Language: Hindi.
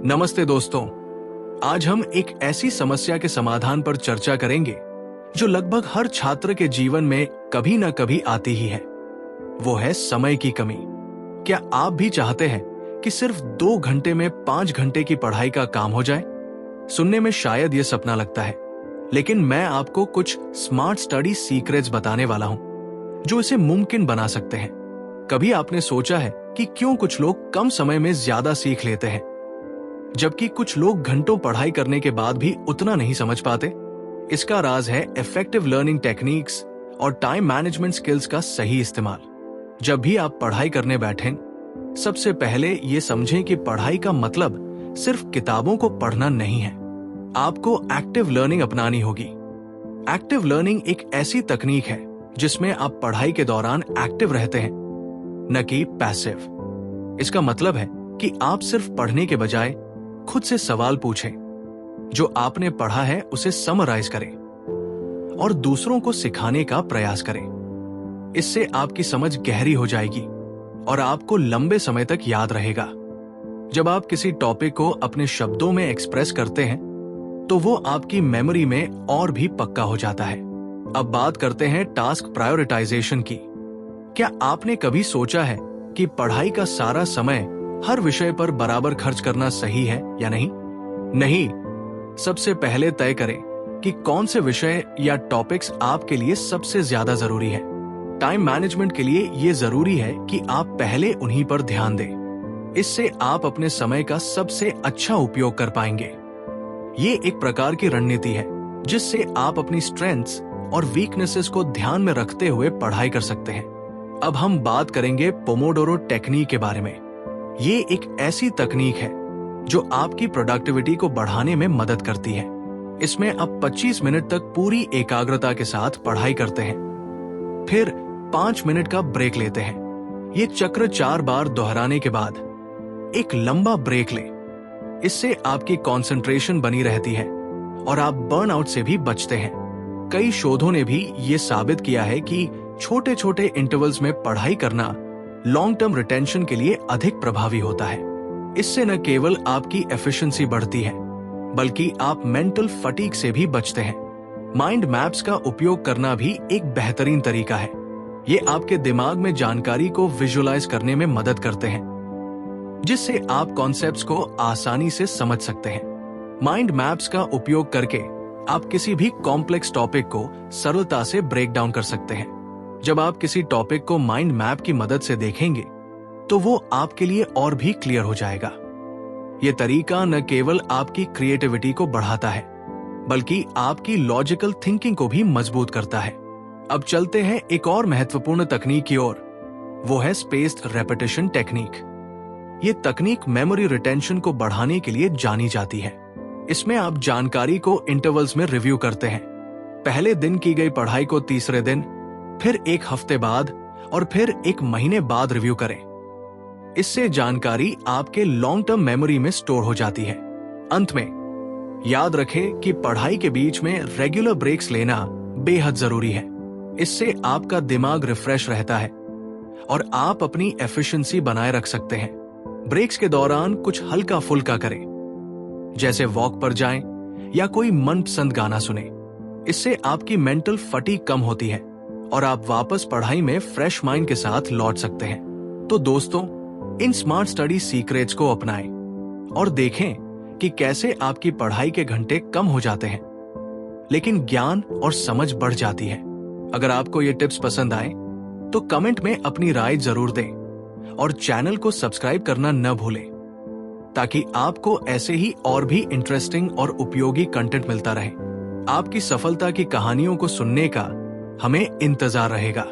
नमस्ते दोस्तों, आज हम एक ऐसी समस्या के समाधान पर चर्चा करेंगे जो लगभग हर छात्र के जीवन में कभी न कभी आती ही है। वो है समय की कमी। क्या आप भी चाहते हैं कि सिर्फ 2 घंटे में 5 घंटे की पढ़ाई का काम हो जाए? सुनने में शायद ये सपना लगता है, लेकिन मैं आपको कुछ स्मार्ट स्टडी सीक्रेट्स बताने वाला हूं जो इसे मुमकिन बना सकते हैं। कभी आपने सोचा है कि क्यों कुछ लोग कम समय में ज्यादा सीख लेते हैं, जबकि कुछ लोग घंटों पढ़ाई करने के बाद भी उतना नहीं समझ पाते? इसका राज है इफेक्टिव लर्निंग टेक्निक्स और टाइम मैनेजमेंट स्किल्स का सही इस्तेमाल। जब भी आप पढ़ाई करने बैठें, सबसे पहले ये समझें कि पढ़ाई का मतलब सिर्फ किताबों को पढ़ना नहीं है। आपको एक्टिव लर्निंग अपनानी होगी। एक्टिव लर्निंग एक ऐसी तकनीक है जिसमें आप पढ़ाई के दौरान एक्टिव रहते हैं, न कि पैसिव। इसका मतलब है कि आप सिर्फ पढ़ने के बजाय खुद से सवाल पूछें, जो आपने पढ़ा है उसे समराइज करें और दूसरों को सिखाने का प्रयास करें। इससे आपकी समझ गहरी हो जाएगी और आपको लंबे समय तक याद रहेगा। जब आप किसी टॉपिक को अपने शब्दों में एक्सप्रेस करते हैं, तो वो आपकी मेमोरी में और भी पक्का हो जाता है। अब बात करते हैं टास्क प्रायोरिटाइजेशन की। क्या आपने कभी सोचा है कि पढ़ाई का सारा समय हर विषय पर बराबर खर्च करना सही है या नहीं? नहीं। सबसे पहले तय करें कि कौन से विषय या टॉपिक्स आपके लिए सबसे ज्यादा जरूरी है। टाइम मैनेजमेंट के लिए यह जरूरी है कि आप पहले उन्हीं पर ध्यान दें। इससे आप अपने समय का सबसे अच्छा उपयोग कर पाएंगे। ये एक प्रकार की रणनीति है जिससे आप अपनी स्ट्रेंथ्स और वीकनेसेस को ध्यान में रखते हुए पढ़ाई कर सकते हैं। अब हम बात करेंगे पोमोडोरो टेक्निक के बारे में। ये एक ऐसी तकनीक है जो आपकी प्रोडक्टिविटी को बढ़ाने में मदद करती है। इसमें आप 25 मिनट तक पूरी एकाग्रता के साथ पढ़ाई करते हैं, फिर 5 मिनट का ब्रेक लेते हैं। ये चक्र 4 बार दोहराने के बाद एक लंबा ब्रेक लें। इससे आपकी कंसंट्रेशन बनी रहती है और आप बर्नआउट से भी बचते हैं। कई शोधों ने भी ये साबित किया है कि छोटे छोटे इंटरवल्स में पढ़ाई करना लॉन्ग टर्म रिटेंशन के लिए अधिक प्रभावी होता है। इससे न केवल आपकी एफिशिएंसी बढ़ती है, बल्कि आप मेंटल फटीग से भी बचते हैं। माइंड मैप्स का उपयोग करना भी एक बेहतरीन तरीका है। ये आपके दिमाग में जानकारी को विजुअलाइज करने में मदद करते हैं, जिससे आप कॉन्सेप्ट्स को आसानी से समझ सकते हैं। माइंड मैप्स का उपयोग करके आप किसी भी कॉम्प्लेक्स टॉपिक को सरलता से ब्रेक डाउन कर सकते हैं। जब आप किसी टॉपिक को माइंड मैप की मदद से देखेंगे, तो वो आपके लिए और भी क्लियर हो जाएगा। ये तरीका न केवल आपकी क्रिएटिविटी को बढ़ाता है, बल्कि आपकी लॉजिकल थिंकिंग को भी मजबूत करता है। अब चलते हैं एक और महत्वपूर्ण तकनीक की ओर। वो है स्पेस्ड रेपिटेशन टेक्निक। ये तकनीक मेमोरी रिटेंशन को बढ़ाने के लिए जानी जाती है। इसमें आप जानकारी को इंटरवल्स में रिव्यू करते हैं। पहले दिन की गई पढ़ाई को तीसरे दिन, फिर 1 हफ्ते बाद और फिर 1 महीने बाद रिव्यू करें। इससे जानकारी आपके लॉन्ग टर्म मेमोरी में स्टोर हो जाती है। अंत में याद रखें कि पढ़ाई के बीच में रेगुलर ब्रेक्स लेना बेहद जरूरी है। इससे आपका दिमाग रिफ्रेश रहता है और आप अपनी एफिशिएंसी बनाए रख सकते हैं। ब्रेक्स के दौरान कुछ हल्का फुल्का करें, जैसे वॉक पर जाएं या कोई मनपसंद गाना सुने। इससे आपकी मेंटल फटीग कम होती है और आप वापस पढ़ाई में फ्रेश माइंड के साथ लौट सकते हैं। तो दोस्तों, इन स्मार्ट स्टडी सीक्रेट्स को अपनाएं और देखें कि कैसे आपकी पढ़ाई के घंटे कम हो जाते हैं, लेकिन ज्ञान और समझ बढ़ जाती है। अगर आपको ये टिप्स पसंद आए तो कमेंट में अपनी राय जरूर दें और चैनल को सब्सक्राइब करना न भूलें, ताकि आपको ऐसे ही और भी इंटरेस्टिंग और उपयोगी कंटेंट मिलता रहे। आपकी सफलता की कहानियों को सुनने का हमें इंतजार रहेगा।